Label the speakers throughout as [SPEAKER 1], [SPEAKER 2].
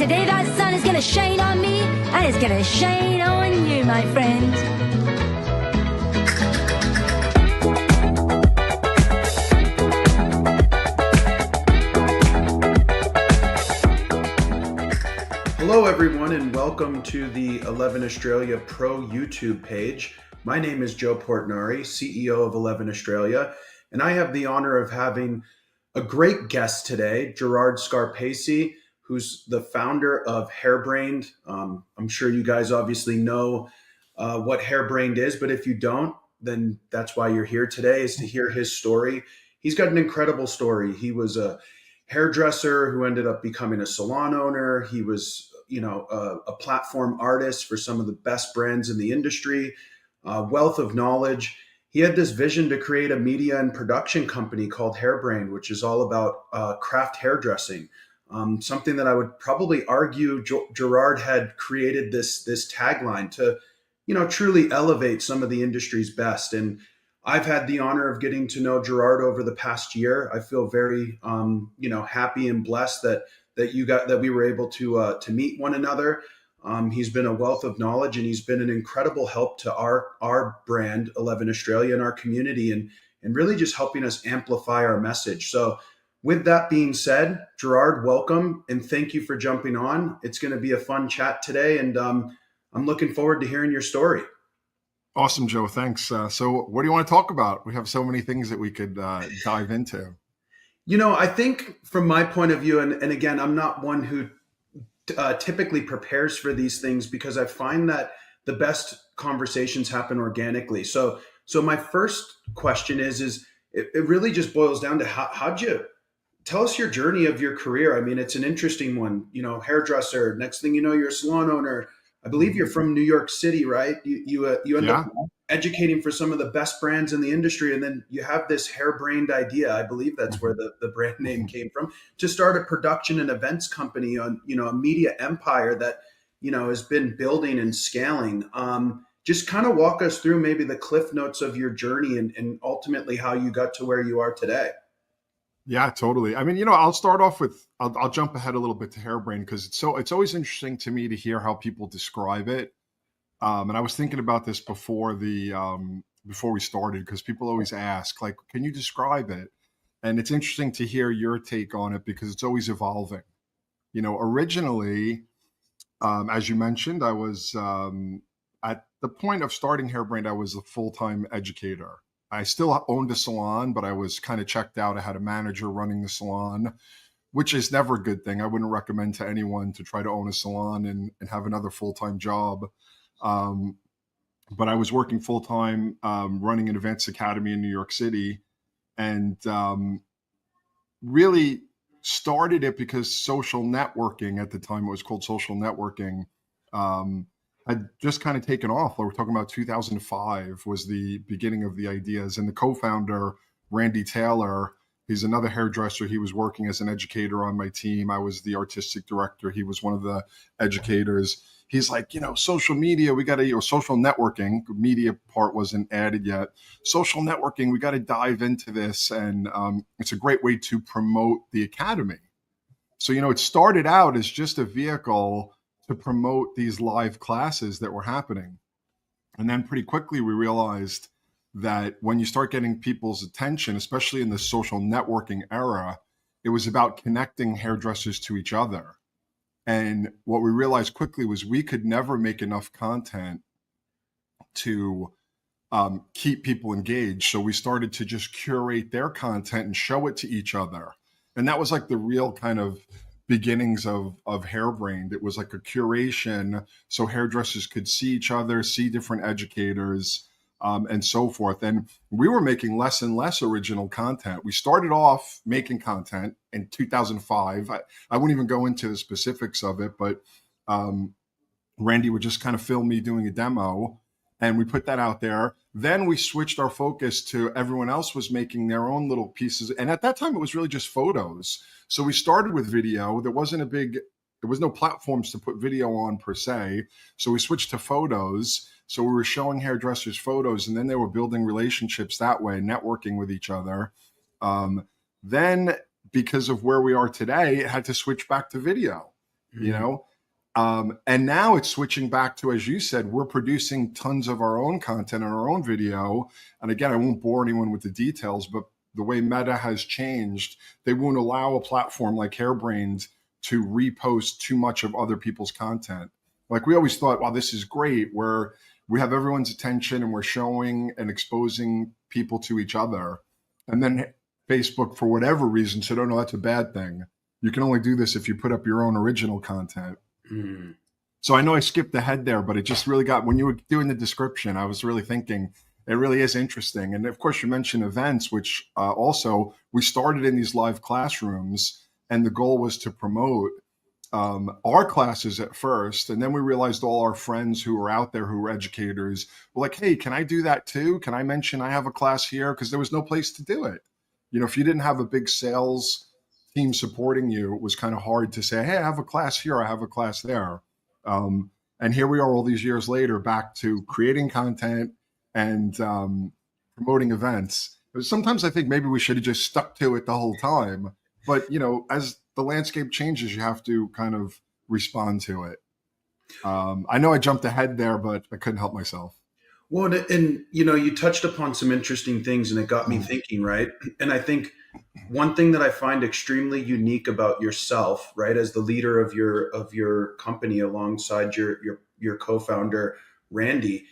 [SPEAKER 1] Today that sun is gonna shine on me, and it's gonna shine on you, my friend.
[SPEAKER 2] Hello everyone, and welcome to the 11 Australia Pro YouTube page. My name is Joe Portinari, CEO of 11 Australia, and I have the honor of having a great guest today, Gerard Scarpaci, who's the founder of Hairbrained. I'm sure you guys obviously know what Hairbrained is, but if you don't, then that's why you're here today, is to hear his story. He's got an incredible story. He was a hairdresser who ended up becoming a salon owner. He was, a platform artist for some of the best brands in the industry, wealth of knowledge. He had this vision to create a media and production company called Hairbrained, which is all about craft hairdressing. Something that I would probably argue Gerard had created this tagline to, truly elevate some of the industry's best. And I've had the honor of getting to know Gerard over the past year. I feel very, happy and blessed that we were able to meet one another. He's been a wealth of knowledge, and he's been an incredible help to our brand, 11 Australia, and our community, and really just helping us amplify our message. So with that being said, Gerard, welcome, and thank you for jumping on. It's going to be a fun chat today, and I'm looking forward to hearing your story.
[SPEAKER 3] Awesome, Joe. Thanks. So what do you want to talk about? We have so many things that we could dive into.
[SPEAKER 2] I think from my point of view, and again, I'm not one who typically prepares for these things, because I find that the best conversations happen organically. So my first question is it really just boils down to how'd you tell us your journey of your career? I mean, it's an interesting one, hairdresser. Next thing you know, you're a salon owner. I believe you're from New York City, right? You end up educating for some of the best brands in the industry. And then you have this hairbrained idea. I believe that's where the brand name came from, to start a production and events company on, a media empire that, has been building and scaling. Just kind of walk us through maybe the cliff notes of your journey and ultimately how you got to where you are today.
[SPEAKER 3] Yeah, totally. I mean, I'll start off with, I'll jump ahead a little bit to Hairbrained, because it's always interesting to me to hear how people describe it. And I was thinking about this before we started, because people always ask, like, can you describe it? And it's interesting to hear your take on it, because it's always evolving. Originally, as you mentioned, I was at the point of starting Hairbrained, I was a full-time educator. I still owned a salon, but I was kind of checked out. I had a manager running the salon, which is never a good thing. I wouldn't recommend to anyone to try to own a salon and have another full-time job. But I was working full-time, running an events academy in New York City, and really started it because social networking, at the time it was called social networking, had just kind of taken off. We're talking about 2005 was the beginning of the ideas. And the co-founder, Randy Taylor, he's another hairdresser. He was working as an educator on my team. I was the artistic director. He was one of the educators. He's like, social media, we got to, social networking, media part wasn't added yet. Social networking, we got to dive into this. And it's a great way to promote the academy. So, it started out as just a vehicle to promote these live classes that were happening. And then pretty quickly we realized that when you start getting people's attention, especially in the social networking era, it was about connecting hairdressers to each other. And what we realized quickly was we could never make enough content to keep people engaged. So we started to just curate their content and show it to each other. And that was like the real kind of beginnings of Hairbrained. It was like a curation so hairdressers could see each other, see different educators, and so forth. And we were making less and less original content. We started off making content in 2005. I wouldn't even go into the specifics of it, but Randy would just kind of film me doing a demo, and we put that out there. Then we switched our focus to everyone else was making their own little pieces. And at that time, it was really just photos. So we started with video. There was no platforms to put video on per se. So we switched to photos. So we were showing hairdressers photos, and then they were building relationships that way, networking with each other. Then because of where we are today, it had to switch back to video. you know? And now it's switching back to, as you said, we're producing tons of our own content and our own video. And again, I won't bore anyone with the details, but the way Meta has changed, they won't allow a platform like Hairbrained to repost too much of other people's content. Like we always thought, wow, this is great, where we have everyone's attention and we're showing and exposing people to each other. And then Facebook, for whatever reason, said, oh no, that's a bad thing. You can only do this if you put up your own original content. So I know I skipped ahead there, but it just really got, when you were doing the description, I was really thinking it really is interesting. And of course, you mentioned events, which also we started in these live classrooms, and the goal was to promote our classes at first. And then we realized all our friends who were out there who were educators were like, hey, can I do that too? Can I mention I have a class here? Because there was no place to do it. You know, if you didn't have a big sales team supporting you, it was kind of hard to say, hey, I have a class here, I have a class there. And here we are all these years later, back to creating content and promoting events. Sometimes I think maybe we should have just stuck to it the whole time. But, you know, as the landscape changes, you have to kind of respond to it. I know I jumped ahead there, but I couldn't help myself.
[SPEAKER 2] Well, and you know, you touched upon some interesting things, and it got me thinking, right? And I think one thing that I find extremely unique about yourself, right, as the leader of your company alongside your co-founder Randy,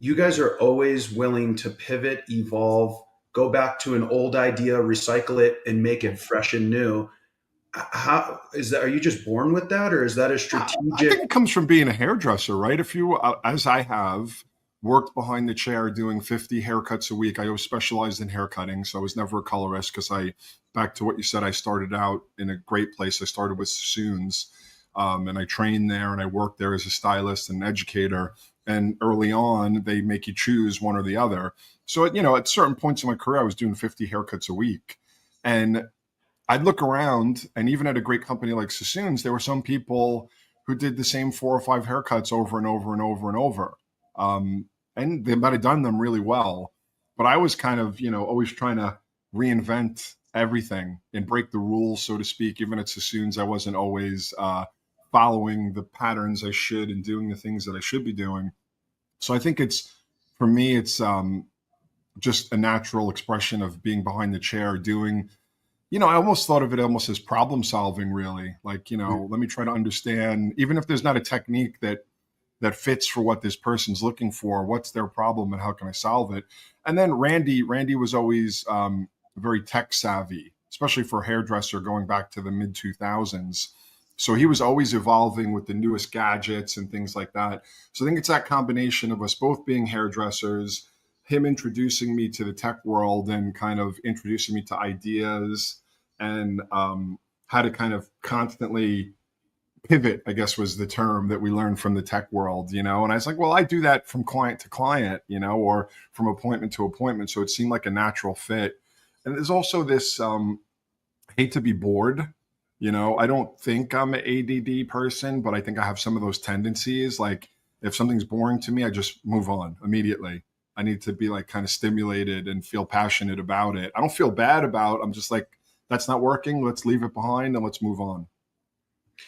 [SPEAKER 2] you guys are always willing to pivot, evolve, go back to an old idea, recycle it, and make it fresh and new. How is that? Are you just born with that, or is that a strategic?
[SPEAKER 3] I think it comes from being a hairdresser, right? If you, as I have, worked behind the chair doing 50 haircuts a week. I always specialized in haircutting, so I was never a colorist because back to what you said, I started out in a great place. I started with Sassoons, and I trained there, and I worked there as a stylist and educator. And early on, they make you choose one or the other. So, you know, at certain points in my career, I was doing 50 haircuts a week. And I'd look around, and even at a great company like Sassoons, there were some people who did the same 4 or 5 haircuts over and over and over and over. And they might have done them really well, but I was kind of, you know, always trying to reinvent everything and break the rules, so to speak. Even at Sassoons, I wasn't always following the patterns I should and doing the things that I should be doing. So I think for me, it's just a natural expression of being behind the chair, doing, you know, I almost thought of it almost as problem solving, really. Like, you know, let me try to understand, even if there's not a technique that fits for what this person's looking for, what's their problem and how can I solve it? And then Randy was always very tech savvy, especially for a hairdresser going back to the mid 2000s. So he was always evolving with the newest gadgets and things like that. So I think it's that combination of us both being hairdressers, him introducing me to the tech world and kind of introducing me to ideas and how to kind of constantly pivot, I guess was the term that we learned from the tech world, you know? And I was like, well, I do that from client to client, you know, or from appointment to appointment. So it seemed like a natural fit. And there's also this, hate to be bored, you know, I don't think I'm an ADD person, but I think I have some of those tendencies. Like if something's boring to me, I just move on immediately. I need to be like kind of stimulated and feel passionate about it. I don't feel bad I'm just like, that's not working. Let's leave it behind and let's move on.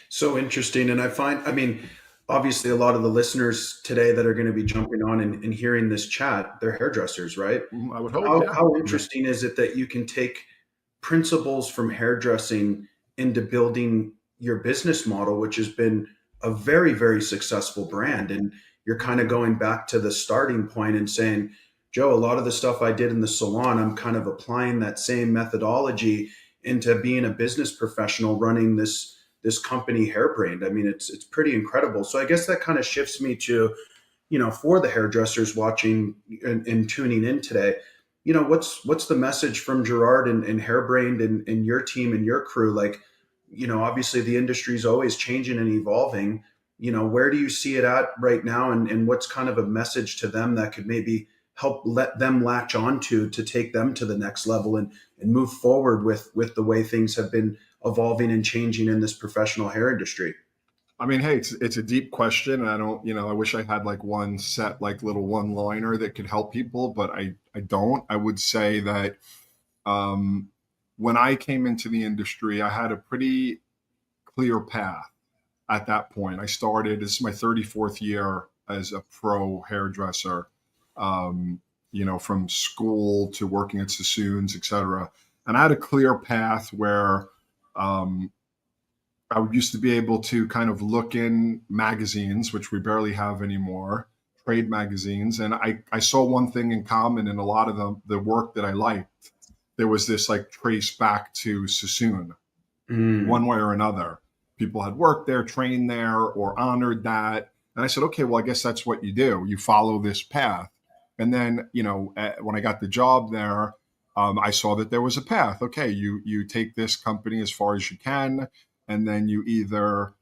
[SPEAKER 2] So interesting. And I mean, obviously a lot of the listeners today that are going to be jumping on and hearing this chat, they're hairdressers, right?
[SPEAKER 3] I would hope.
[SPEAKER 2] How interesting is it that you can take principles from hairdressing into building your business model, which has been a very, very successful brand. And you're kind of going back to the starting point and saying, Joe, a lot of the stuff I did in the salon, I'm kind of applying that same methodology into being a business professional running this company Hairbrained. I mean, it's pretty incredible. So I guess that kind of shifts me to, you know, for the hairdressers watching and tuning in today, you know, what's the message from Gerard and Hairbrained and your team and your crew? Like, you know, obviously the industry is always changing and evolving. You know, where do you see it at right now? And what's kind of a message to them that could maybe help let them latch onto to take them to the next level and move forward with the way things have been evolving and changing in this professional hair industry?
[SPEAKER 3] I mean, hey, it's a deep question. And I don't, you know, I wish I had like one set, like little one-liner that could help people, but I don't. I would say that when I came into the industry, I had a pretty clear path. at that point. I started, this is my 34th year as a pro hairdresser, from school to working at Sassoon's, et cetera. And I had a clear path where um, I used to be able to kind of look in magazines, which we barely have anymore, trade magazines. And I saw one thing in common in a lot of the work that I liked. There was this like trace back to Sassoon, one way or another. People had worked there, trained there, or honored that. And I said, okay, well, I guess that's what you do. You follow this path. And then, when I got the job there, I saw that there was a path. Okay, you take this company as far as you can, and then you either,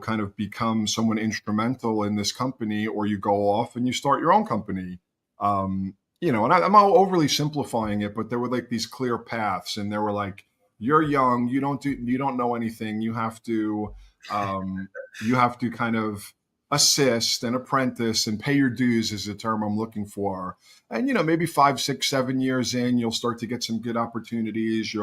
[SPEAKER 3] kind of become someone instrumental in this company, or you go off and you start your own company. And I'm all overly simplifying it, but there were like these clear paths, and there were like, you're young, you don't know anything, you have to kind of assist and apprentice and pay your dues is the term I'm looking for. And maybe 5, 6, 7 years in, you'll start to get some good opportunities.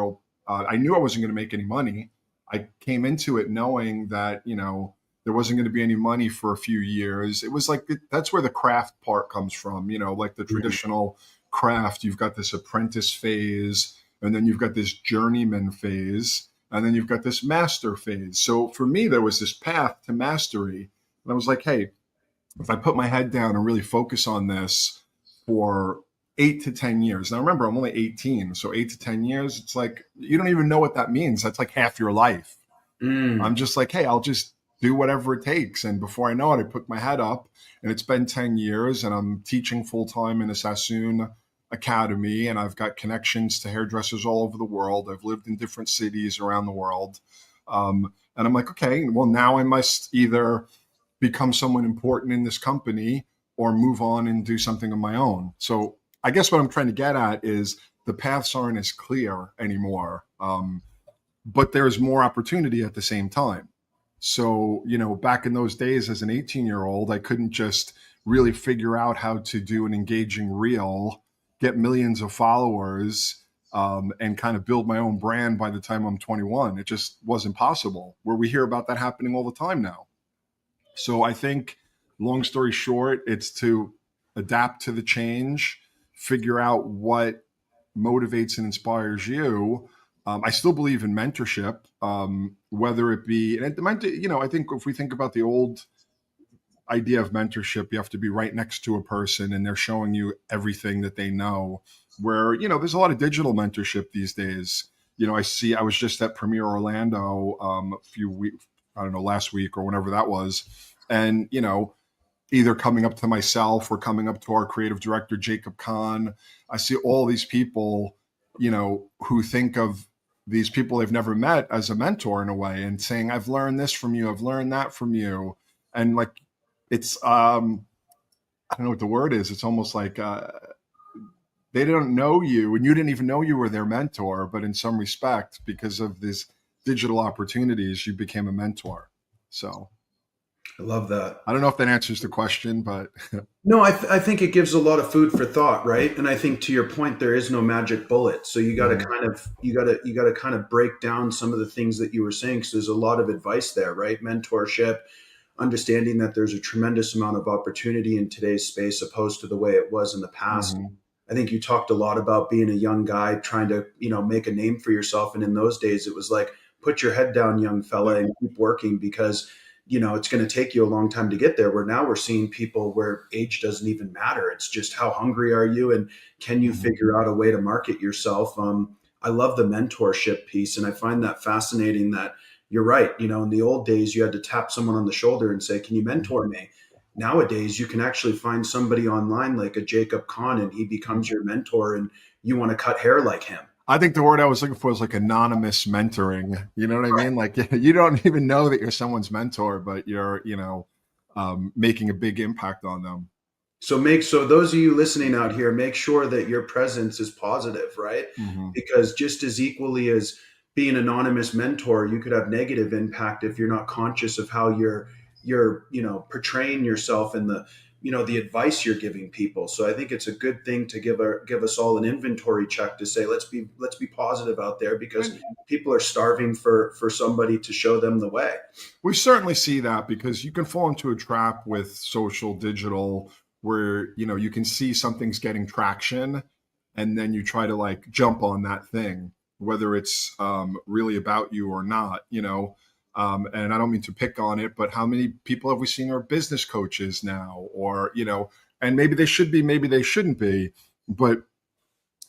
[SPEAKER 3] I knew I wasn't going to make any money. I came into it knowing that there wasn't going to be any money for a few years. It was like that's where the craft part comes from. Like the traditional craft, you've got this apprentice phase, and then you've got this journeyman phase, and then you've got this master phase. So for me, there was this path to mastery. And I was like, hey, if I put my head down and really focus on this for 8 to 10 years. Now, remember, I'm only 18. So 8 to 10 years, it's like, you don't even know what that means. That's like half your life. I'm just like, hey, I'll just do whatever it takes. And before I know it, I put my head up, and it's been 10 years, and I'm teaching full time in a Sassoon academy, and I've got connections to hairdressers all over the world. I've lived in different cities around the world. And I'm like, okay, well, now I must either become someone important in this company or move on and do something of my own. So I guess what I'm trying to get at is the paths aren't as clear anymore, but there's more opportunity at the same time. So, back in those days as an 18-year-old, I couldn't just really figure out how to do an engaging reel, get millions of followers, and kind of build my own brand by the time I'm 21. It just wasn't possible, where we hear about that happening all the time now. So I think, long story short, it's to adapt to the change, figure out what motivates and inspires you. I still believe in mentorship, whether it be, and I think if we think about the old idea of mentorship, you have to be right next to a person and they're showing you everything that they know, where, there's a lot of digital mentorship these days. I was just at Premiere Orlando a few weeks, I don't know, last week or whenever that was. And, either coming up to myself or coming up to our creative director, Jacob Kahn, I see all these people, who think of these people they've never met as a mentor in a way, and saying, I've learned this from you, I've learned that from you. And like, it's, I don't know what the word is. It's almost like they don't know you, and you didn't even know you were their mentor, but in some respect, because of these digital opportunities, you became a mentor. So
[SPEAKER 2] I love that.
[SPEAKER 3] I don't know if that answers the question, but
[SPEAKER 2] No, I think it gives a lot of food for thought, right? And I think, to your point, there is no magic bullet. So you got to you got to kind of break down some of the things that you were saying, because there's a lot of advice there, right? Mentorship, understanding that there's a tremendous amount of opportunity in today's space opposed to the way it was in the past. I think you talked a lot about being a young guy trying to, make a name for yourself. And in those days, it was like, put your head down, young fella, and keep working, because it's going to take you a long time to get there. Where now we're seeing people where age doesn't even matter. It's just, how hungry are you, and can you figure out a way to market yourself? I love the mentorship piece, and I find that fascinating. That you're right. In the old days, you had to tap someone on the shoulder and say, can you mentor me? Nowadays, you can actually find somebody online like a Jacob Kahn, and he becomes your mentor, and you want to cut hair like him.
[SPEAKER 3] I think the word I was looking for is like anonymous mentoring. You know what I mean? Like, you don't even know that you're someone's mentor, but you're, making a big impact on them.
[SPEAKER 2] So those of you listening out here, make sure that your presence is positive, right? Because just as equally as being an anonymous mentor, you could have negative impact if you're not conscious of how you're portraying yourself in the the advice you're giving people. So I think it's a good thing to give us all an inventory check to say, let's be positive out there, because people are starving for somebody to show them the way.
[SPEAKER 3] We certainly see that, because you can fall into a trap with social digital where, you can see something's getting traction and then you try to like jump on that thing, whether it's really about you or not, and I don't mean to pick on it, but how many people have we seen are business coaches now, or, and maybe they should be, maybe they shouldn't be, but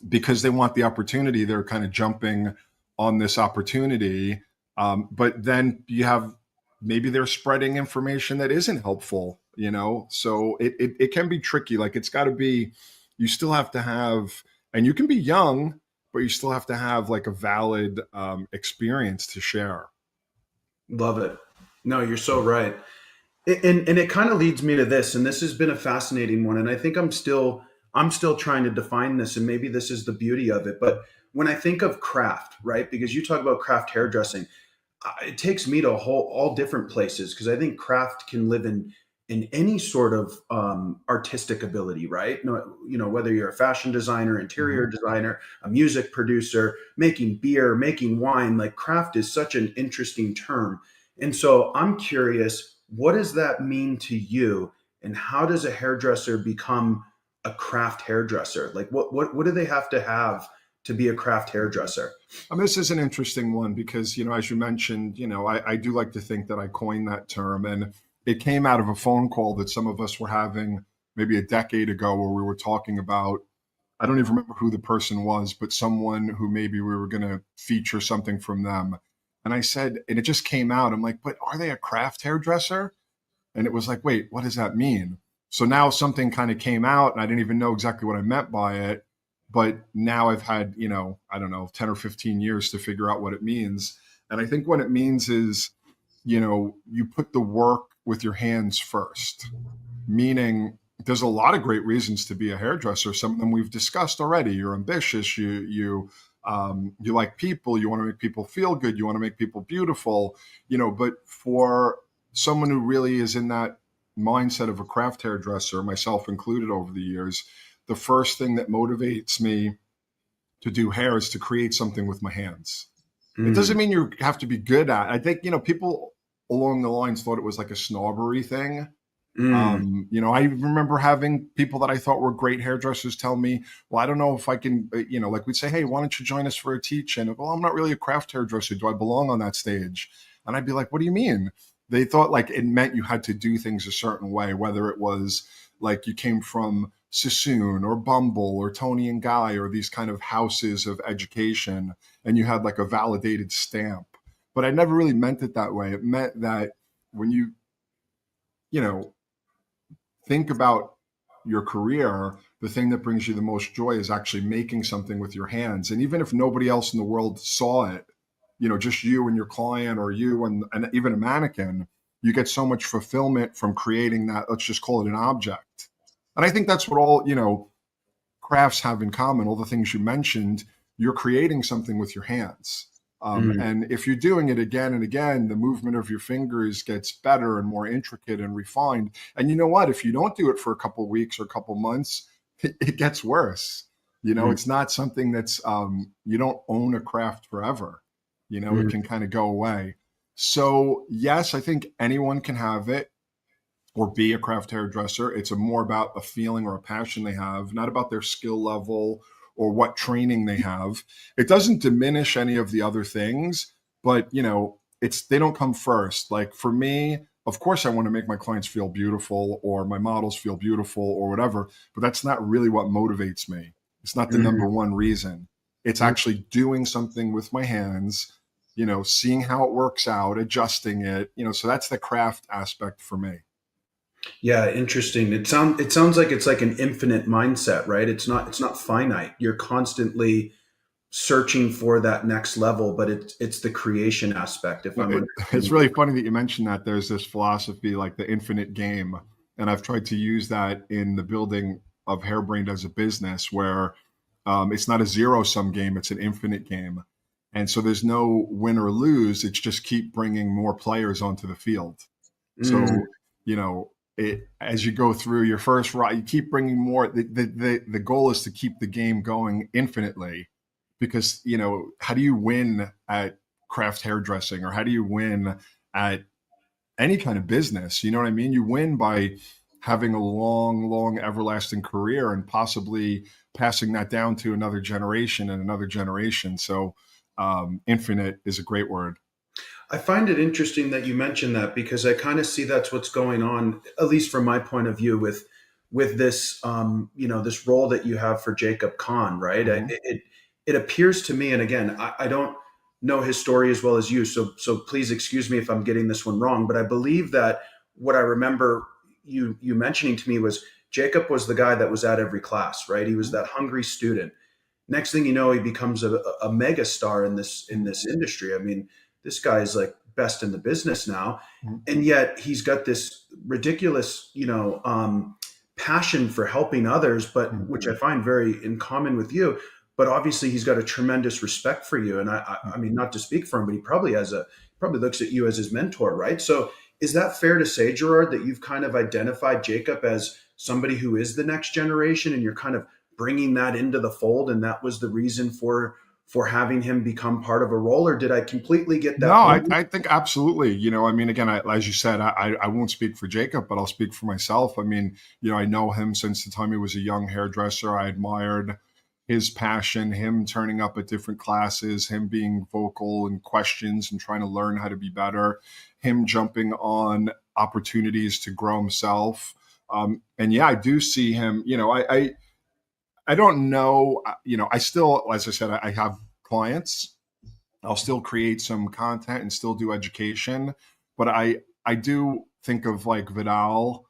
[SPEAKER 3] because they want the opportunity, they're kind of jumping on this opportunity. But then you have, maybe they're spreading information that isn't helpful, so it can be tricky. Like, it's got to be, you still have to have, and you can be young, but you still have to have like a valid experience to share.
[SPEAKER 2] Love it. No, you're so right. And it kind of leads me to this, and this has been a fascinating one. And I think I'm still trying to define this, and maybe this is the beauty of it. But when I think of craft, right? Because you talk about craft hairdressing, it takes me to all different places, because I think craft can live in any sort of artistic ability, right? No, whether you're a fashion designer, interior designer, a music producer, making beer, making wine, like craft is such an interesting term. And so I'm curious, what does that mean to you? And how does a hairdresser become a craft hairdresser? Like what do they have to be a craft hairdresser?
[SPEAKER 3] I mean, this is an interesting one because, as you mentioned, I do like to think that I coined that term, and it came out of a phone call that some of us were having maybe a decade ago, where we were talking about, I don't even remember who the person was, but someone who maybe we were going to feature something from them. And I said, and it just came out, I'm like, but are they a craft hairdresser? And it was like, wait, what does that mean? So now something kind of came out, and I didn't even know exactly what I meant by it. But now I've had, I don't know, 10 or 15 years to figure out what it means. And I think what it means is, you put the work with your hands first, meaning there's a lot of great reasons to be a hairdresser. Some of them we've discussed already. You're ambitious, you like people, you want to make people feel good, you want to make people beautiful, but for someone who really is in that mindset of a craft hairdresser, myself included over the years, the first thing that motivates me to do hair is to create something with my hands. It doesn't mean you have to be good at it. I think, people along the lines thought it was like a snobbery thing. I remember having people that I thought were great hairdressers tell me, well, I don't know if I can, like we'd say, hey, why don't you join us for a teach? And well, I'm not really a craft hairdresser. Do I belong on that stage? And I'd be like, what do you mean? They thought like it meant you had to do things a certain way, whether it was like you came from Sassoon or Bumble or Tony and Guy or these kind of houses of education, and you had like a validated stamp. But I never really meant it that way. It meant that when you think about your career, the thing that brings you the most joy is actually making something with your hands. And even if nobody else in the world saw it, just you and your client, or you and even a mannequin, you get so much fulfillment from creating that, let's just call it an object. And I think that's what all, crafts have in common. All the things you mentioned, you're creating something with your hands. And if you're doing it again and again, the movement of your fingers gets better and more intricate and refined. And you know what? If you don't do it for a couple of weeks or a couple of months, it gets worse. It's not something that's, you don't own a craft forever. It can kind of go away. So yes, I think anyone can have it or be a craft hairdresser. It's more about a feeling or a passion they have, not about their skill level or what training they have. It doesn't diminish any of the other things, but they don't come first. Like for me, of course I want to make my clients feel beautiful or my models feel beautiful or whatever, but that's not really what motivates me. It's not the number one reason. It's actually doing something with my hands, seeing how it works out, adjusting it, so that's the craft aspect for me.
[SPEAKER 2] Yeah, interesting. It sounds like it's like an infinite mindset, right? It's not finite. You're constantly searching for that next level, but it's the creation aspect.
[SPEAKER 3] It's really funny that you mentioned that. There's this philosophy like the infinite game, and I've tried to use that in the building of Hairbrained as a business, where it's not a zero-sum game, it's an infinite game. And so there's no win or lose. It's just keep bringing more players onto the field. So, as you go through your first ride, you keep bringing more. The goal is to keep the game going infinitely, because how do you win at craft hairdressing, or how do you win at any kind of business? You know what I mean? You win by having a long, everlasting career and possibly passing that down to another generation and another generation. So infinite is a great word.
[SPEAKER 2] I find it interesting that you mentioned that, because I kind of see that's what's going on, at least from my point of view, with this this role that you have for Jacob Kahn, right?
[SPEAKER 3] Mm-hmm.
[SPEAKER 2] It appears to me, and again, I don't know his story as well as you, so please excuse me if I'm getting this one wrong, but I believe that what I remember you mentioning to me was Jacob was the guy that was at every class, right? He was that hungry student. Next thing you know, he becomes a mega star in this industry. I mean, this guy is like best in the business now, and yet he's got this ridiculous, passion for helping others, but which I find very in common with you. But obviously, he's got a tremendous respect for you, and I mean, not to speak for him, but he probably looks at you as his mentor, right? So, is that fair to say, Gerard, that you've kind of identified Jacob as somebody who is the next generation, and you're kind of bringing that into the fold, and that was the reason for having him become part of a role? Or did I completely get that
[SPEAKER 3] No,
[SPEAKER 2] wrong?
[SPEAKER 3] I think absolutely. I mean, again, as you said, I won't speak for Jacob, but I'll speak for myself. I mean, I know him since the time he was a young hairdresser. I admired his passion, him turning up at different classes, him being vocal in questions and trying to learn how to be better, him jumping on opportunities to grow himself. And yeah, I do see him. I don't know. I still, as I said, I have clients. I'll still create some content and still do education, but I do think of like Vidal,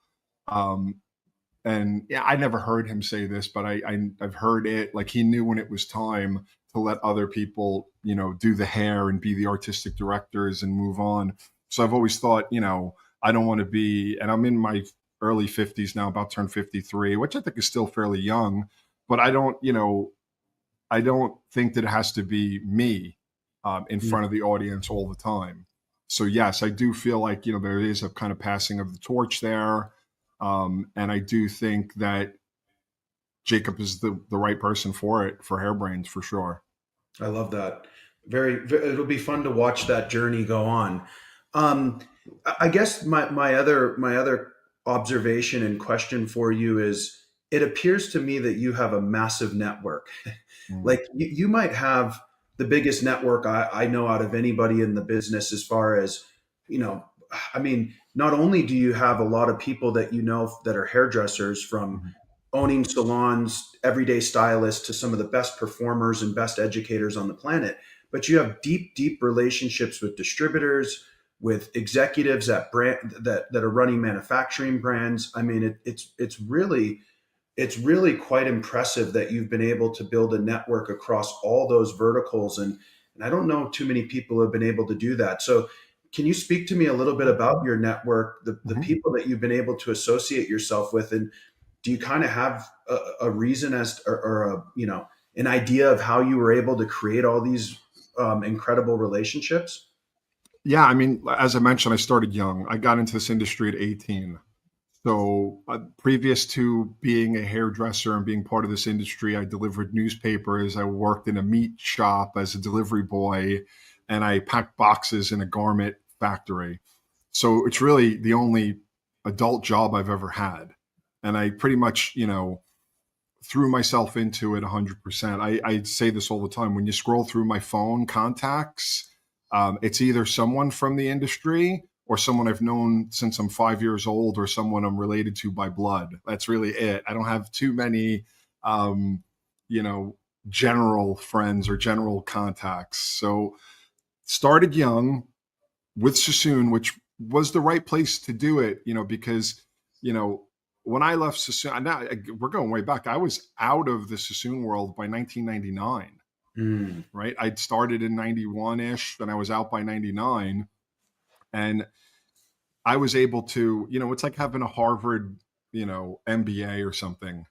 [SPEAKER 3] and yeah, I never heard him say this, but I've heard it. Like, he knew when it was time to let other people, do the hair and be the artistic directors and move on. So I've always thought, I don't want to be, and I'm in my early 50s now, about to turn 53, which I think is still fairly young, but I don't think that it has to be me in front of the audience all the time. So yes, I do feel like, there is a kind of passing of the torch there. And I do think that Jacob is the right person for it, for Hairbrained, for sure.
[SPEAKER 2] I love that. It'll be fun to watch that journey go on. Um, I guess my other observation and question for you is, it appears to me that you have a massive network.
[SPEAKER 3] Mm.
[SPEAKER 2] Like, you might have the biggest network I know out of anybody in the business, as far as, I mean, not only do you have a lot of people that that are hairdressers, from
[SPEAKER 3] Mhm.
[SPEAKER 2] owning salons, everyday stylists, to some of the best performers and best educators on the planet, but you have deep relationships with distributors, with executives at that are running manufacturing brands. I mean, it's really quite impressive that you've been able to build a network across all those verticals, and I don't know too many people who have been able to do that. So can you speak to me a little bit about your network, the
[SPEAKER 3] Mhm.
[SPEAKER 2] people that you've been able to associate yourself with, and do you kind of have a reason or an idea of how you were able to create all these incredible relationships?
[SPEAKER 3] Yeah, I mean, as I mentioned, I started young. I got into this industry at 18. So previous to being a hairdresser and being part of this industry, I delivered newspapers. I worked in a meat shop as a delivery boy, and I packed boxes in a garment factory. So it's really the only adult job I've ever had. And I pretty much, threw myself into it 100%. I say this all the time. When you scroll through my phone contacts, it's either someone from the industry or someone I've known since I'm 5 years old, or someone I'm related to by blood. That's really it. I don't have too many, um, you know, general friends or general contacts. So started young with Sassoon, which was the right place to do it, because, you know, when I left Sassoon, now we're going way back. I was out of the Sassoon world by 1999,
[SPEAKER 2] Mm.
[SPEAKER 3] right? I'd started in 91 ish, and I was out by 99. And I was able to, it's like having a Harvard, MBA or something.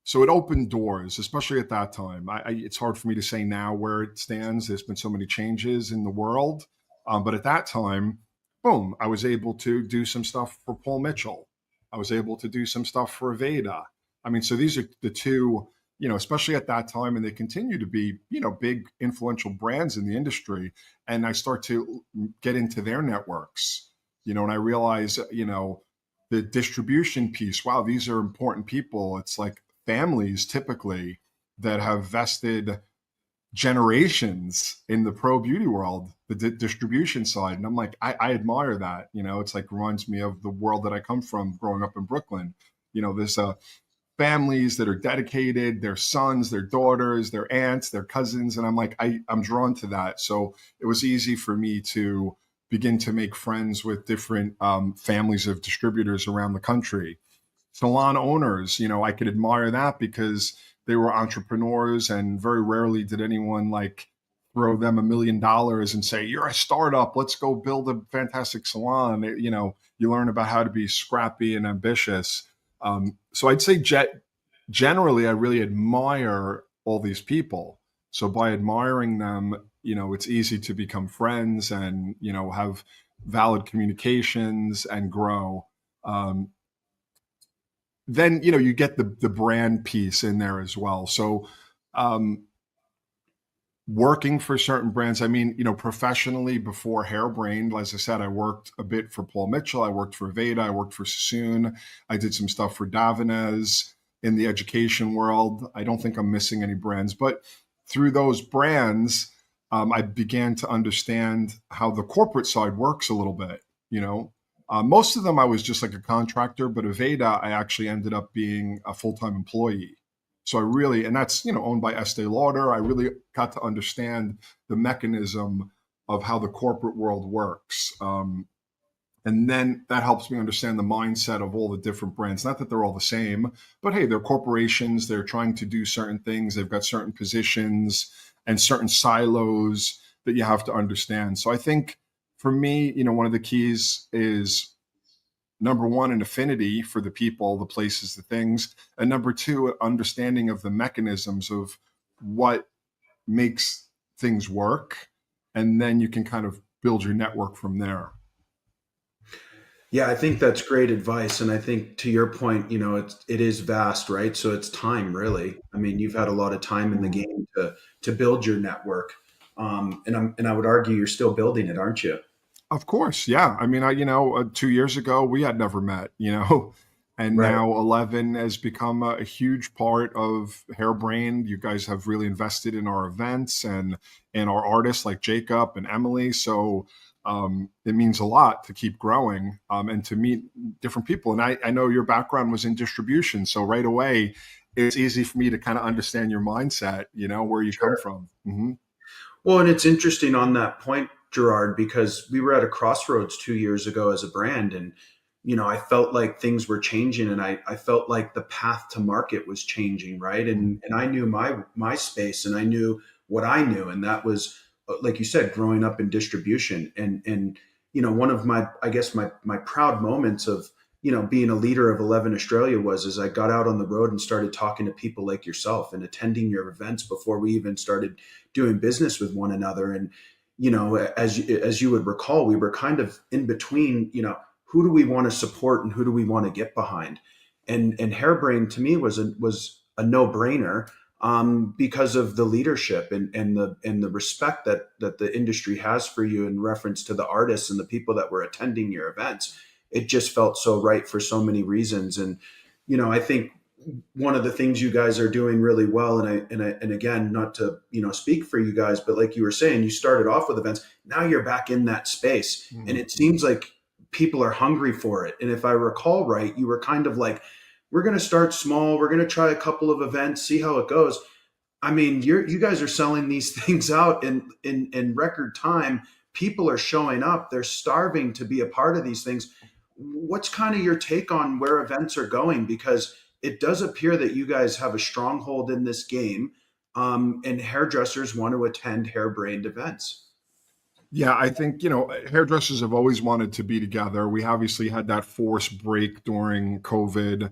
[SPEAKER 3] So it opened doors, especially at that time. It's hard for me to say now where it stands. There's been so many changes in the world. But at that time, boom, I was able to do some stuff for Paul Mitchell. I was able to do some stuff for Aveda. I mean, so these are the two, especially at that time, and they continue to be, big influential brands in the industry. And I start to get into their networks, and I realize, the distribution piece. Wow, these are important people. It's like families typically that have vested generations in the pro beauty world, the distribution side. And I'm like, I admire that. It's like reminds me of the world that I come from growing up in Brooklyn. There's families that are dedicated, their sons, their daughters, their aunts, their cousins. And I'm like, I'm drawn to that. So it was easy for me to begin to make friends with different families of distributors around the country. Salon owners, I could admire that because they were entrepreneurs, and very rarely did anyone like throw them $1 million and say, you're a startup, let's go build a fantastic salon. You learn about how to be scrappy and ambitious. So I'd say generally, I really admire all these people. So by admiring them, it's easy to become friends and, have valid communications and grow. Then, you get the brand piece in there as well. So working for certain brands, I mean, professionally before Hairbrained, as I said, I worked a bit for Paul Mitchell. I worked for Aveda. I worked for Sassoon. I did some stuff for Davines in the education world. I don't think I'm missing any brands, but through those brands, I began to understand how the corporate side works a little bit, most of them I was just like a contractor, but Aveda, I actually ended up being a full-time employee. So and that's, owned by Estee Lauder. I really got to understand the mechanism of how the corporate world works. And then that helps me understand the mindset of all the different brands. Not that they're all the same, but hey, they're corporations. They're trying to do certain things. They've got certain positions and certain silos that you have to understand. So I think for me, one of the keys is number one, an affinity for the people, the places, the things. And number two, an understanding of the mechanisms of what makes things work. And then you can kind of build your network from there.
[SPEAKER 2] Yeah, I think that's great advice. And I think to your point, it is vast, right? So it's time really. I mean, you've had a lot of time in the game to build your network. And I would argue you're still building it, aren't you?
[SPEAKER 3] Of course, yeah. I mean, 2 years ago we had never met, and
[SPEAKER 2] Right.
[SPEAKER 3] now 11 has become a huge part of Hairbrained. You guys have really invested in our events and our artists like Jacob and Emily. So it means a lot to keep growing and to meet different people. And I know your background was in distribution, so right away it's easy for me to kind of understand your mindset, where you come from. Mm-hmm.
[SPEAKER 2] Well, and it's interesting on that point, Gerard, because we were at a crossroads 2 years ago as a brand. And, I felt like things were changing, and I felt like the path to market was changing. Right. And I knew my space, and I knew what I knew. And that was, like you said, growing up in distribution. And, one of I guess my proud moments of, being a leader of 11 Australia was as I got out on the road and started talking to people like yourself and attending your events before we even started doing business with one another. And, as you would recall, we were kind of in between, who do we want to support and who do we want to get behind? And Hairbrained to me was a no-brainer because of the leadership and the respect that the industry has for you in reference to the artists and the people that were attending your events. It just felt so right for so many reasons. And, I think one of the things you guys are doing really well, and again, not to, speak for you guys, but like you were saying, you started off with events. Now you're back in that space, and it seems like people are hungry for it. And if I recall right, you were kind of like, we're going to start small. We're going to try a couple of events, see how it goes. I mean, you guys are selling these things out in record time. People are showing up. They're starving to be a part of these things. What's kind of your take on where events are going? Because it does appear that you guys have a stronghold in this game, and hairdressers want to attend Hairbrained events.
[SPEAKER 3] Yeah, I think, hairdressers have always wanted to be together. We obviously had that forced break during COVID,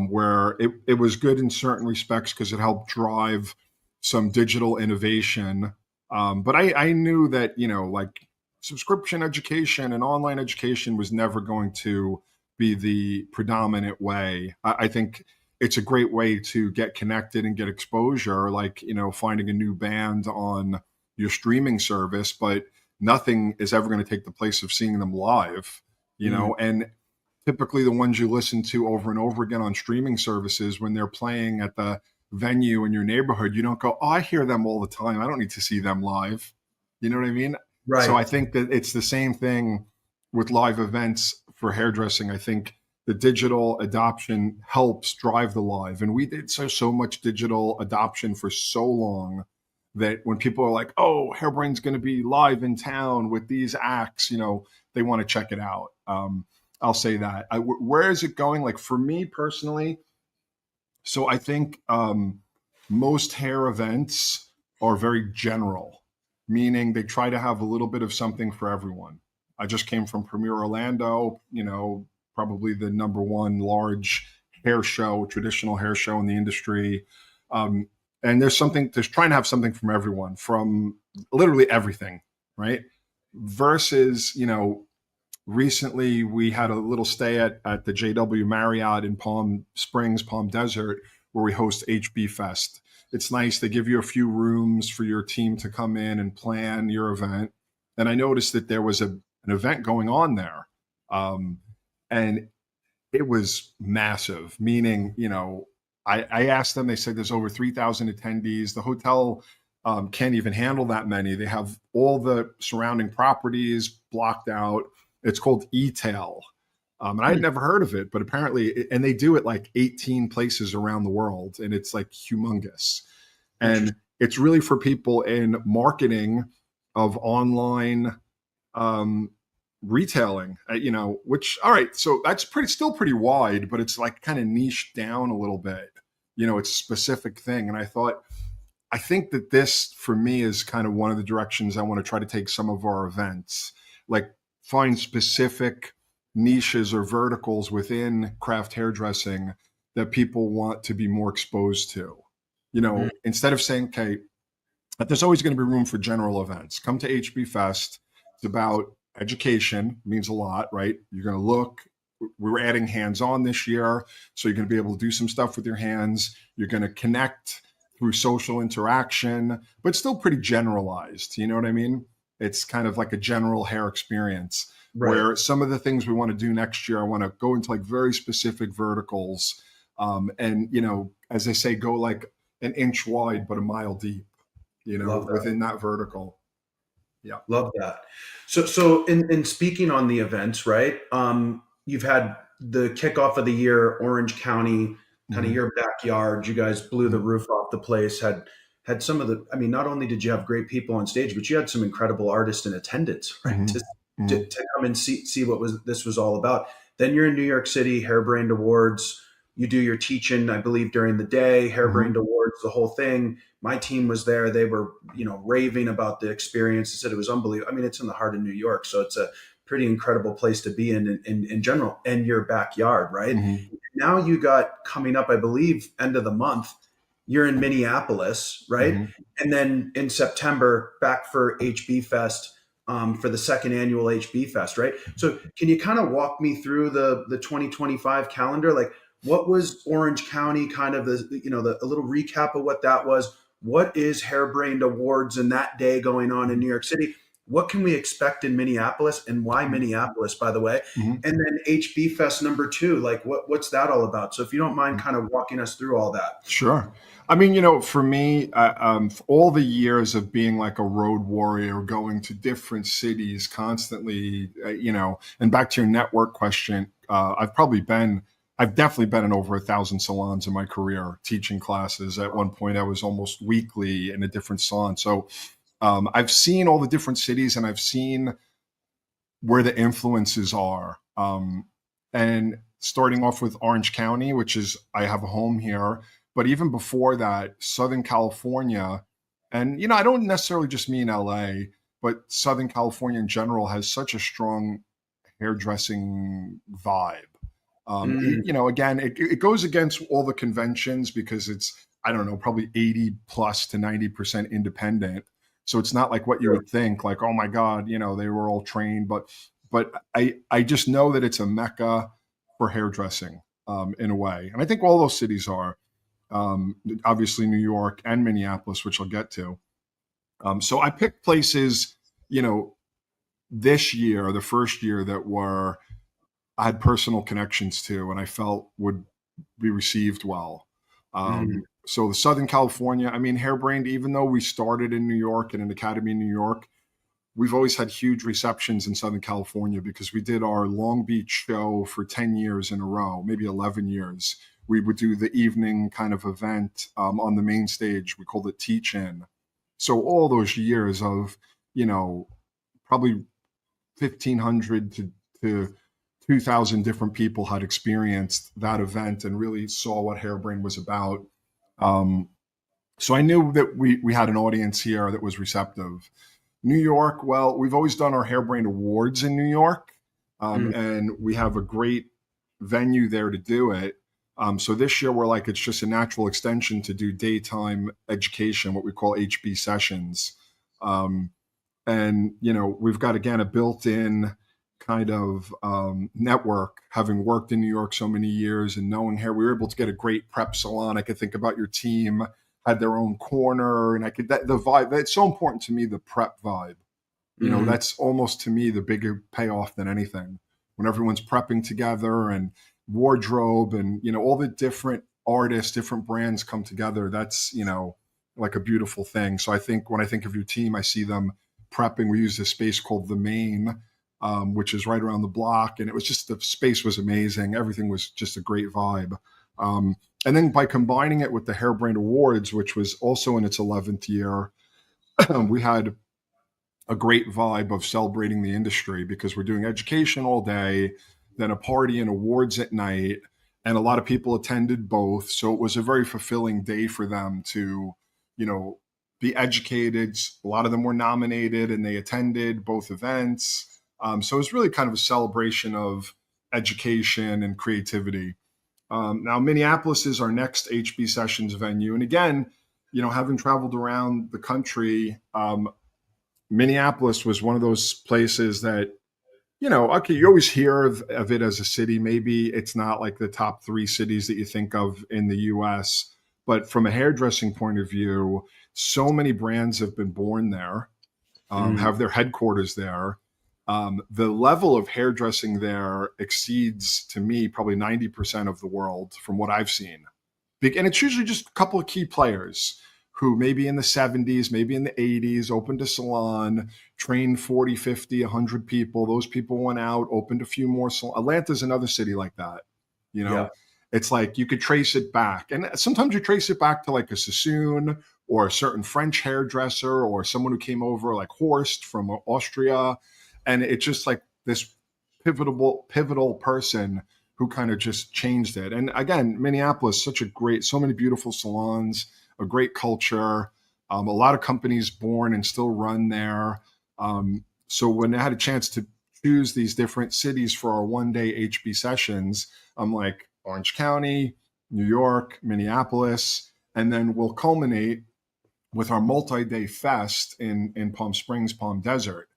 [SPEAKER 3] where it was good in certain respects because it helped drive some digital innovation. But I knew that, like subscription education and online education was never going to be the predominant way. I think it's a great way to get connected and get exposure, like, finding a new band on your streaming service, but nothing is ever going to take the place of seeing them live, and typically the ones you listen to over and over again on streaming services, when they're playing at the venue in your neighborhood, you don't go, oh, I hear them all the time, I don't need to see them live. You know what I mean?
[SPEAKER 2] Right.
[SPEAKER 3] So I think that it's the same thing with live events for hairdressing. I think the digital adoption helps drive the live. And we did so much digital adoption for so long that when people are like, oh, Hairbrained's going to be live in town with these acts, they want to check it out. I'll say that. Where is it going? Like, for me personally, so I think most hair events are very general, meaning they try to have a little bit of something for everyone. I just came from Premier Orlando, probably the number one large hair show, traditional hair show in the industry. And there's trying to have something from everyone, from literally everything, right? Versus, recently we had a little stay at the JW Marriott in Palm Springs, Palm Desert, where we host HB Fest. It's nice. They give you a few rooms for your team to come in and plan your event. And I noticed that there was an event going on there. And it was massive, meaning, I asked them, they said there's over 3,000 attendees. The hotel can't even handle that many. They have all the surrounding properties blocked out. It's called E-Tail. And I had never heard of it, but apparently, and they do it like 18 places around the world, and it's like humongous. And it's really for people in marketing of online retailing, which, all right, so that's still pretty wide, but it's like kind of niched down a little bit. It's a specific thing. And I think that this, for me, is kind of one of the directions I want to try to take some of our events, like find specific niches or verticals within craft hairdressing that people want to be more exposed to. Instead of saying, okay, that there's always going to be room for general events. Come to HB Fest. It's about education, means a lot, right? You're going to look. We're adding hands-on this year, so you're going to be able to do some stuff with your hands. You're going to connect through social interaction, but still pretty generalized. You know what I mean? It's kind of like a general hair experience. Right. Where some of the things we want to do next year, I want to go into like very specific verticals. And, as they say, go like an inch wide, but a mile deep, within that vertical. Yeah.
[SPEAKER 2] Love that. So in speaking on the events, right? You've had the kickoff of the year, Orange County, kind of your backyard. You guys blew the roof off the place, had some of the, not only did you have great people on stage, but you had some incredible artists in attendance, right? To come and see what this was all about. Then you're in New York City, Hairbrained Awards. You do your teaching, I believe, during the day, Hairbrained Awards, the whole thing. My team was there. They were, raving about the experience. They said it was unbelievable. It's in the heart of New York, so it's a pretty incredible place to be in general, and your backyard, right? Now you got coming up, I believe, end of the month, you're in Minneapolis, right? And then in September, back for HB Fest, for the second annual HB Fest, right? So can you kind of walk me through the 2025 calendar? Like, what was Orange County, kind of a little recap of what that was? What is Hairbrained Awards and that day going on in New York City? What can we expect in Minneapolis, and why Minneapolis, by the way? And then HB Fest number 2, like what's that all about? So if you don't mind kind of walking us through all that.
[SPEAKER 3] Sure. For me, for all the years of being like a road warrior, going to different cities constantly, and back to your network question, I've definitely been in over 1,000 salons in my career, teaching classes. At one point, I was almost weekly in a different salon. So I've seen all the different cities, and I've seen where the influences are. And starting off with Orange County, which is, I have a home here, but even before that, Southern California, and, I don't necessarily just mean LA, but Southern California in general has such a strong hairdressing vibe. Again, it goes against all the conventions because it's, I don't know, probably 80 plus to 90% independent. So it's not like what you would think, like, oh my God, they were all trained, but I just know that it's a mecca for hairdressing in a way. And I think all those cities are, obviously New York and Minneapolis, which I'll get to. So I picked places, this year, the first year that I had personal connections to and I felt would be received well.
[SPEAKER 2] Mm.
[SPEAKER 3] So the Southern California, I mean, Hairbrained, even though we started in New York and an academy in New York, we've always had huge receptions in Southern California because we did our Long Beach show for 10 years in a row, maybe 11 years. We would do the evening kind of event on the main stage. We called it Teach In. So all those years of, probably 1,500 to 2,000 different people had experienced that event and really saw what Hairbrained was about. So I knew that we had an audience here that was receptive. New York, well, we've always done our Hairbrained Awards in New York, and we have a great venue there to do it. So this year we're like, it's just a natural extension to do daytime education, what we call HB sessions. And, we've got, again, a built-in kind of network, having worked in New York so many years and knowing here, we were able to get a great prep salon. I could think about your team had their own corner, and the vibe, that's so important to me, the prep vibe. That's almost to me the bigger payoff than anything. When everyone's prepping together and wardrobe and, all the different artists, different brands come together, that's, like a beautiful thing. So I think when I think of your team, I see them prepping. We use this space called The Main, which is right around the block. And it was just, the space was amazing. Everything was just a great vibe. And then by combining it with the Hairbrained Awards, which was also in its 11th year, we had a great vibe of celebrating the industry because we're doing education all day, then a party and awards at night. And a lot of people attended both. So it was a very fulfilling day for them to, be educated. A lot of them were nominated and they attended both events. So it was really kind of a celebration of education and creativity. Now, Minneapolis is our next HB Sessions venue. And again, having traveled around the country, Minneapolis was one of those places that, okay, you always hear of it as a city. Maybe it's not like the top 3 cities that you think of in the US, but from a hairdressing point of view, so many brands have been born there, have their headquarters there. The level of hairdressing there exceeds, to me, probably 90% of the world from what I've seen. And it's usually just a couple of key players who maybe in the 70s, maybe in the 80s, opened a salon, trained 40, 50, 100 people. Those people went out, opened a few more salons. Atlanta's another city like that.
[SPEAKER 2] Yeah.
[SPEAKER 3] It's like you could trace it back. And sometimes you trace it back to like a Sassoon or a certain French hairdresser or someone who came over like Horst from Austria. And it's just like this pivotal person who kind of just changed it. And again, Minneapolis, so many beautiful salons, a great culture, a lot of companies born and still run there. So when I had a chance to choose these different cities for our one-day HB sessions, I'm like Orange County, New York, Minneapolis, and then we'll culminate with our multi-day fest in Palm Springs, Palm Desert.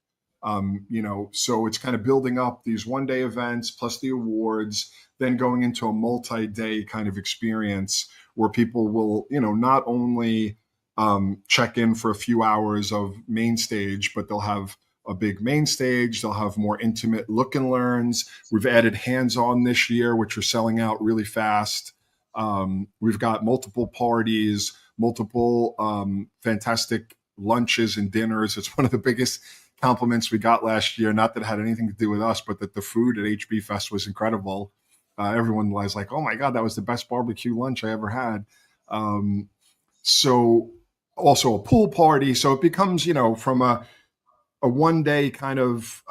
[SPEAKER 3] So it's kind of building up these one-day events plus the awards, then going into a multi-day kind of experience where people will, not only check in for a few hours of main stage, but they'll have a big main stage. They'll have more intimate look and learns. We've added hands-on this year, which are selling out really fast. We've got multiple parties, multiple fantastic lunches and dinners. It's one of the biggest compliments we got last year. Not that it had anything to do with us, but that the food at HB Fest was incredible. Everyone was like, oh my God, that was the best barbecue lunch I ever had. So also a pool party. So it becomes, from a one-day kind of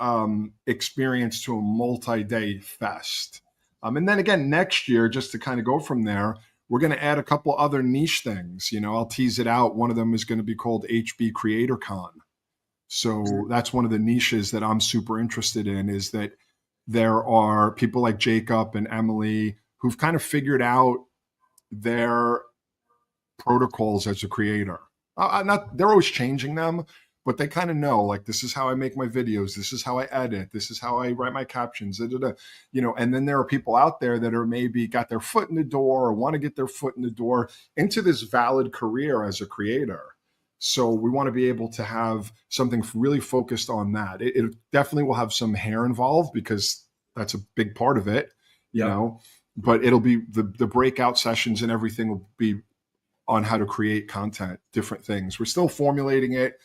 [SPEAKER 3] experience to a multi-day fest. And then again, next year, just to kind of go from there, we're going to add a couple other niche things. I'll tease it out. One of them is going to be called HB Creator Con. So that's one of the niches that I'm super interested in, is that there are people like Jacob and Emily who've kind of figured out their protocols as a creator. They're always changing them, but they kind of know, like, this is how I make my videos, this is how I edit, this is how I write my captions, da, da, da. And then there are people out there that are maybe got their foot in the door or want to get their foot in the door into this valid career as a creator. So we want to be able to have something really focused on that. It definitely will have some hair involved because that's a big part of it, but it'll be the breakout sessions and everything will be on how to create content, different things. We're still formulating it.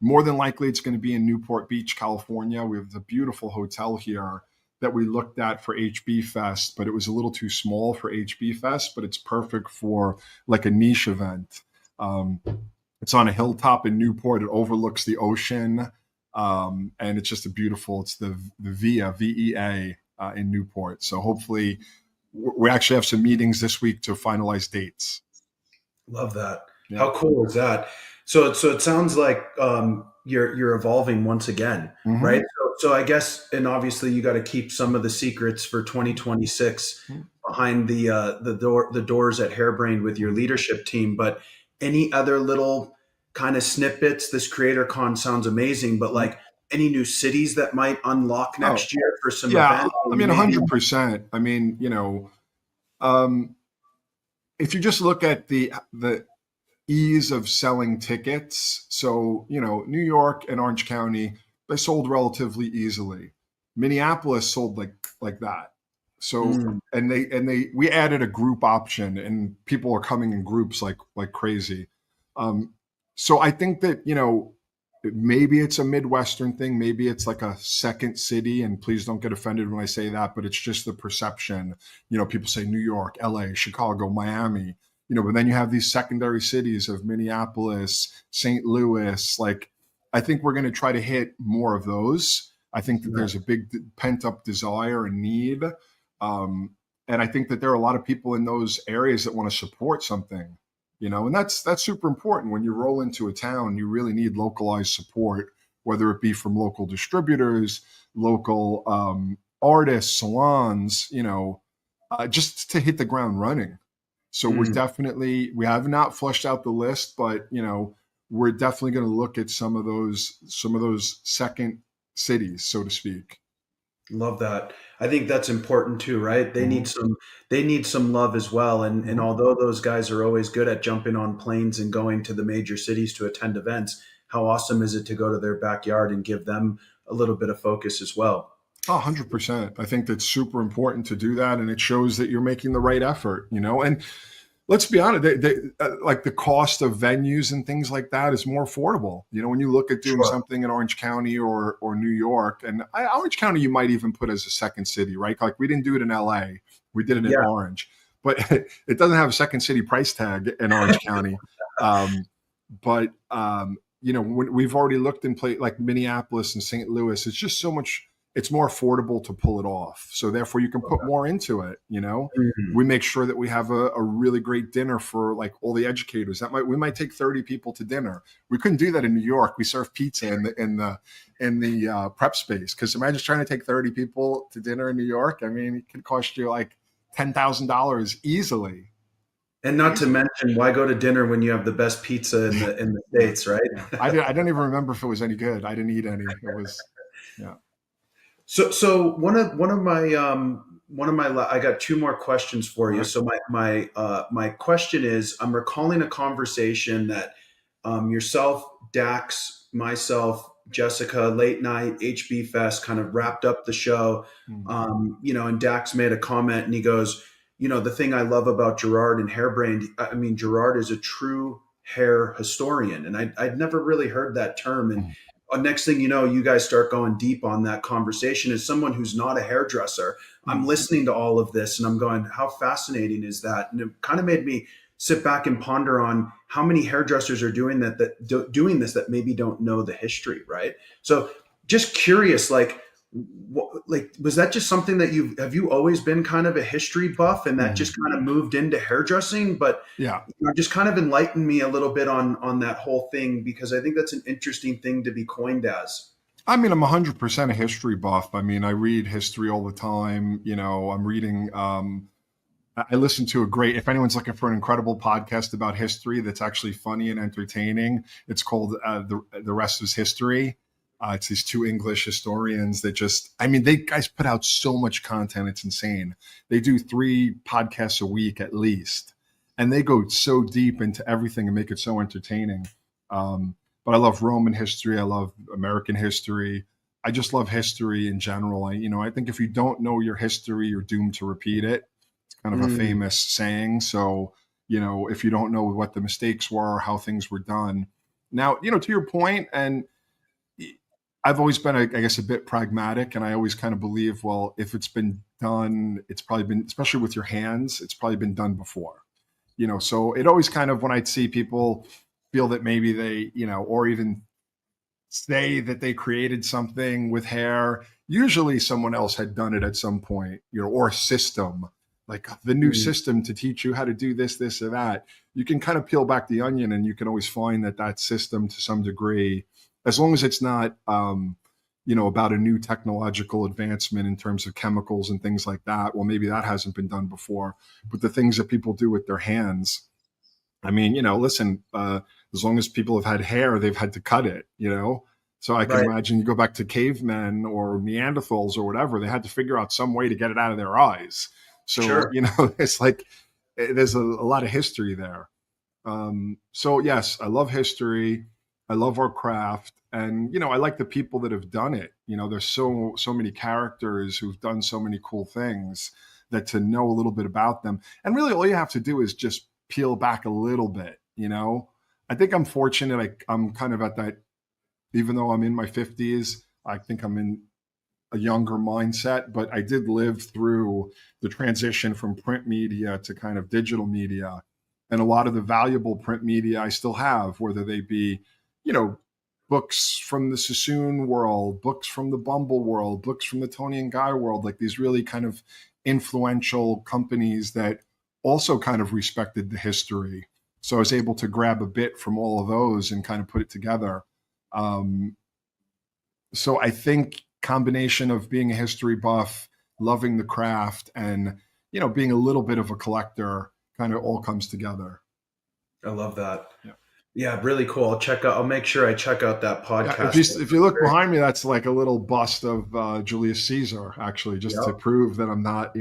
[SPEAKER 3] More than likely, it's going to be in Newport Beach, California. We have the beautiful hotel here that we looked at for HB Fest, but it was a little too small for HB Fest, but it's perfect for like a niche event. It's on a hilltop in Newport. It overlooks the ocean. And it's just it's the VIA, VEA in Newport. So hopefully we actually have some meetings this week to finalize dates.
[SPEAKER 2] Love that. Yeah. How cool is that? So it sounds like you're evolving once again, right? So I guess, and obviously you got to keep some of the secrets for 2026 behind the doors at Hairbrained with your leadership team. But any other little kind of snippets? This Creator Con sounds amazing, but like any new cities that might unlock next year for some events?
[SPEAKER 3] I mean, 100%. I mean, if you just look at the ease of selling tickets, so New York and Orange County, they sold relatively easily. Minneapolis sold like that. So and we added a group option, and people are coming in groups like crazy. So I think that maybe it's a Midwestern thing, maybe it's like a second city, and please don't get offended when I say that, but it's just the perception. People say New York, LA, Chicago, Miami, but then you have these secondary cities of Minneapolis, St. Louis. Like, I think we're going to try to hit more of those. I think that there's a big pent up desire and need. And I think that there are a lot of people in those areas that want to support something, and that's super important. When you roll into a town, you really need localized support, whether it be from local distributors, local artists, salons, just to hit the ground running. So we have not flushed out the list, but we're definitely going to look at some of those second cities, so to speak.
[SPEAKER 2] Love that. I think that's important too, right? They need some love as well. And although those guys are always good at jumping on planes and going to the major cities to attend events, how awesome is it to go to their backyard and give them a little bit of focus as well?
[SPEAKER 3] 100%. I think that's super important to do that. And it shows that you're making the right effort, and let's be honest, like the cost of venues and things like that is more affordable. When you look at doing something in Orange County or New York, and Orange County, you might even put as a second city, right? Like we didn't do it in LA, we did it in Orange, but it doesn't have a second city price tag in Orange County. But when we've already looked in like Minneapolis and St. Louis, it's just so much. It's more affordable to pull it off. So therefore you can put more into it. We make sure that we have a really great dinner for like all the educators. We might take 30 people to dinner. We couldn't do that in New York. We serve pizza in the prep space. Cause imagine trying to take 30 people to dinner in New York. I mean, it could cost you like $10,000 easily.
[SPEAKER 2] And not to mention, why go to dinner when you have the best pizza in the States, right?
[SPEAKER 3] I don't even remember if it was any good. I didn't eat any. It was, yeah.
[SPEAKER 2] So one of my I got two more questions for you. So my question is, I'm recalling a conversation that yourself, Dax, myself, Jessica, late night, HB Fest kind of wrapped up the show. And Dax made a comment and he goes, the thing I love about Gerard and Hairbrained, I mean, Gerard is a true hair historian, and I'd never really heard that term. And next thing you know, you guys start going deep on that conversation. As someone who's not a hairdresser, I'm listening to all of this and I'm going, how fascinating is that? And it kind of made me sit back and ponder on how many hairdressers are doing doing this that maybe don't know the history, right? So just curious, was that just something that have you always been kind of a history buff and that just kind of moved into hairdressing? But just kind of enlighten me a little bit on that whole thing, because I think that's an interesting thing to be coined as.
[SPEAKER 3] I mean, I'm 100% a history buff. I mean, I read history all the time. I'm reading I listened to if anyone's looking for an incredible podcast about history that's actually funny and entertaining, it's called The Rest is History. It's these two English historians that they guys put out so much content. It's insane. They do 3 podcasts a week at least, and they go so deep into everything and make it so entertaining. But I love Roman history. I love American history. I just love history in general. I think if you don't know your history, you're doomed to repeat it. It's kind of a famous saying. So, if you don't know what the mistakes were or how things were done. Now, to your point, and I've always been, I guess, a bit pragmatic, and I always kind of believe, well, if it's been done, it's probably been, especially with your hands, it's probably been done before. So it always kind of, when I'd see people feel that maybe they, or even say that they created something with hair, usually someone else had done it at some point, or a system, like the new system to teach you how to do this, this, or that. You can kind of peel back the onion, and you can always find that system to some degree, as long as it's not, about a new technological advancement in terms of chemicals and things like that. Well, maybe that hasn't been done before, but the things that people do with their hands, listen, as long as people have had hair, they've had to cut it, So I can imagine you go back to cavemen or Neanderthals or whatever, they had to figure out some way to get it out of their eyes. So,
[SPEAKER 2] Sure.
[SPEAKER 3] it's like, there's a lot of history there. So yes, I love history. I love our craft. And, I like the people that have done it. There's so many characters who've done so many cool things, that to know a little bit about them. And really all you have to do is just peel back a little bit, I think I'm fortunate. I'm kind of at that, even though I'm in my 50s, I think I'm in a younger mindset, but I did live through the transition from print media to kind of digital media. And a lot of the valuable print media I still have, whether they be, books from the Sassoon world, books from the Bumble world, books from the Tony and Guy world, like these really kind of influential companies that also kind of respected the history. So I was able to grab a bit from all of those and kind of put it together. So I think combination of being a history buff, loving the craft, and, being a little bit of a collector kind of all comes together.
[SPEAKER 2] I love that.
[SPEAKER 3] Yeah.
[SPEAKER 2] Yeah, really cool. I'll make sure I check out that podcast.
[SPEAKER 3] If you look behind me, that's like a little bust of Julius Caesar, actually, just to prove that I'm not,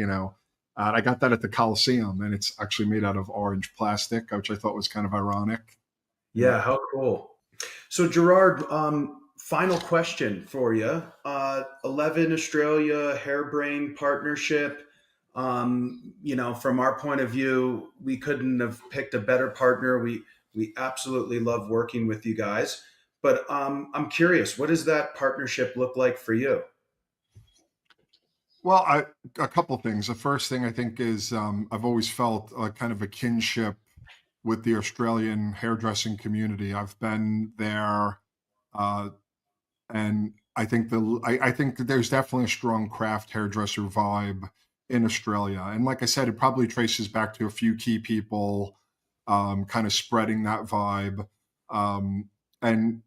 [SPEAKER 3] I got that at the Coliseum, and it's actually made out of orange plastic, which I thought was kind of ironic.
[SPEAKER 2] Yeah, how cool. So Gerard, final question for you. 11 Australia Hairbrained partnership. From our point of view, we couldn't have picked a better partner. We absolutely love working with you guys. But I'm curious, what does that partnership look like for you?
[SPEAKER 3] Well, a couple of things. The first thing I think is I've always felt kind of a kinship with the Australian hairdressing community. I've been there, and I think that there's definitely a strong craft hairdresser vibe in Australia. And like I said, it probably traces back to a few key people kind of spreading that vibe. And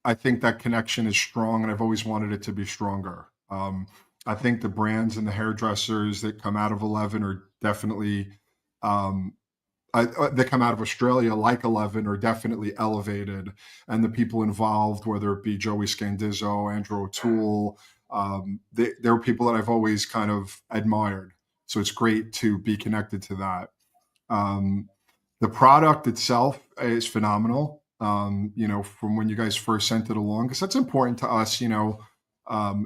[SPEAKER 3] I think that connection is strong, and I've always wanted it to be stronger. I think the brands and the hairdressers that come out of 11 are definitely, that come out of Australia, like 11, are definitely elevated. And the people involved, whether it be Joey Scandizzo, Andrew O'Toole, they're people that I've always kind of admired. So it's great to be connected to that. The product itself is phenomenal. From when you guys first sent it along, because that's important to us.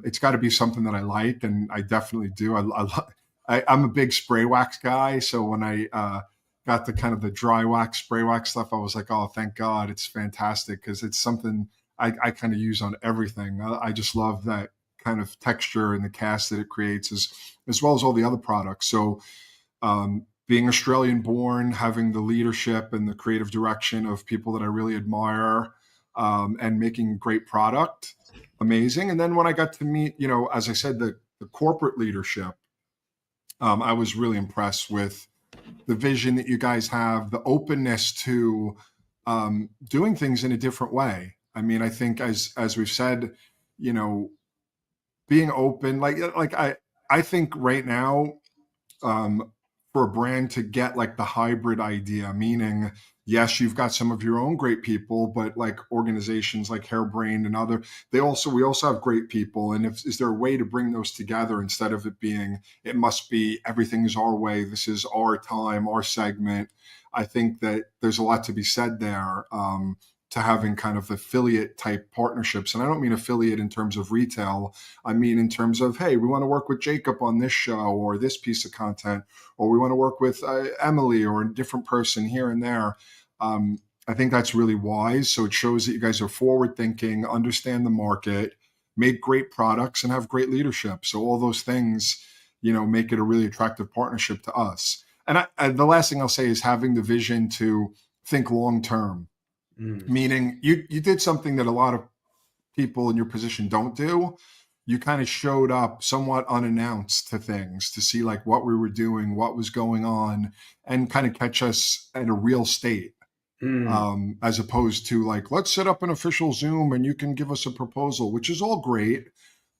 [SPEAKER 3] It's got to be something that I like, and I definitely do. I'm a big spray wax guy, so when I got the kind of the dry wax, spray wax stuff, I was like, oh, thank God, it's fantastic, because it's something I kind of use on everything. I just love that kind of texture and the cast that it creates, as well as all the other products. So being Australian born, having the leadership and the creative direction of people that I really admire, and making great product, amazing. And then when I got to meet, as I said, the corporate leadership, I was really impressed with the vision that you guys have, the openness to doing things in a different way. I mean, I think as we've said, being open, I think right now for a brand to get like the hybrid idea, meaning, yes, you've got some of your own great people, but like organizations like Hairbrained and other, we also have great people. And is there a way to bring those together instead of it being, it must be everything's our way, this is our time, our segment? I think that there's a lot to be said there. To having kind of affiliate type partnerships. And I don't mean affiliate in terms of retail. I mean in terms of, hey, we want to work with Jacob on this show or this piece of content, or we want to work with Emily or a different person here and there. I think that's really wise. So it shows that you guys are forward thinking, understand the market, make great products, and have great leadership. So all those things, make it a really attractive partnership to us. And the last thing I'll say is having the vision to think long term. Meaning you did something that a lot of people in your position don't do. You kind of showed up somewhat unannounced to things to see like what we were doing, what was going on, and kind of catch us in a real state. As opposed to like, let's set up an official Zoom and you can give us a proposal, which is all great,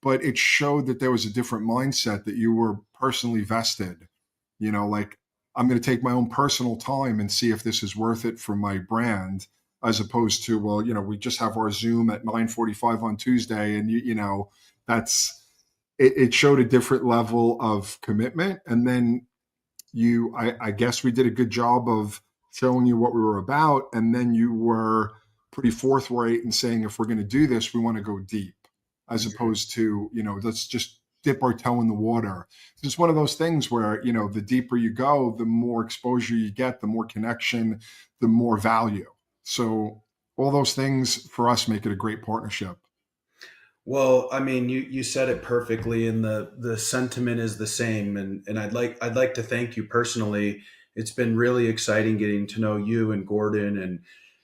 [SPEAKER 3] but it showed that there was a different mindset, that you were personally vested, like, I'm going to take my own personal time and see if this is worth it for my brand. As opposed to, well, we just have our Zoom at 9:45 on Tuesday, and it showed a different level of commitment. And then I guess we did a good job of showing you what we were about, and then you were pretty forthright in saying, if we're going to do this, we want to go deep, as opposed to let's just dip our toe in the water. It's one of those things where the deeper you go, the more exposure you get, the more connection, the more value. So all those things for us make it a great partnership.
[SPEAKER 2] Well, I mean, you said it perfectly, and the sentiment is the same. And I'd like to thank you personally. It's been really exciting getting to know you and Gordon and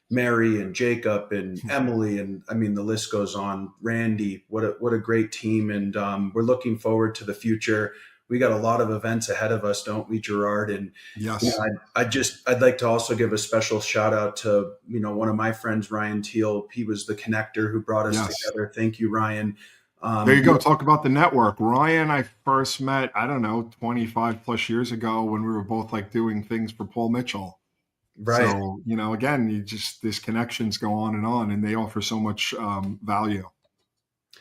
[SPEAKER 2] Mary and Jacob and Emily, and I mean the list goes on. Randy, what a great team, and we're looking forward to the future. We got a lot of events ahead of us, don't we, Gerard? And
[SPEAKER 3] yes,
[SPEAKER 2] I'd like to also give a special shout out to one of my friends, Ryan Teal. He was the connector who brought us together. Thank you, Ryan.
[SPEAKER 3] There you go. Talk about the network. Ryan, I first met, 25 plus years ago when we were both like doing things for Paul Mitchell.
[SPEAKER 2] Right.
[SPEAKER 3] So, again, these connections go on, and they offer so much value.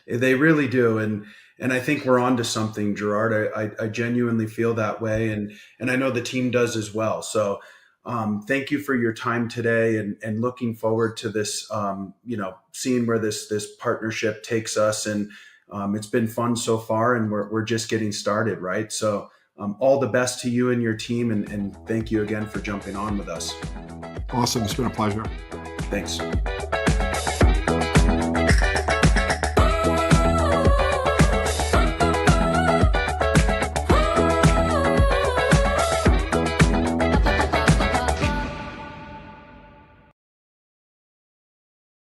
[SPEAKER 2] They really do. And I think we're on to something, Gerard. I genuinely feel that way. And I know the team does as well. So thank you for your time today, and looking forward to this, seeing where this partnership takes us. And it's been fun so far, and we're just getting started, right? So all the best to you and your team. And thank you again for jumping on with us.
[SPEAKER 3] Awesome. It's been a pleasure.
[SPEAKER 2] Thanks.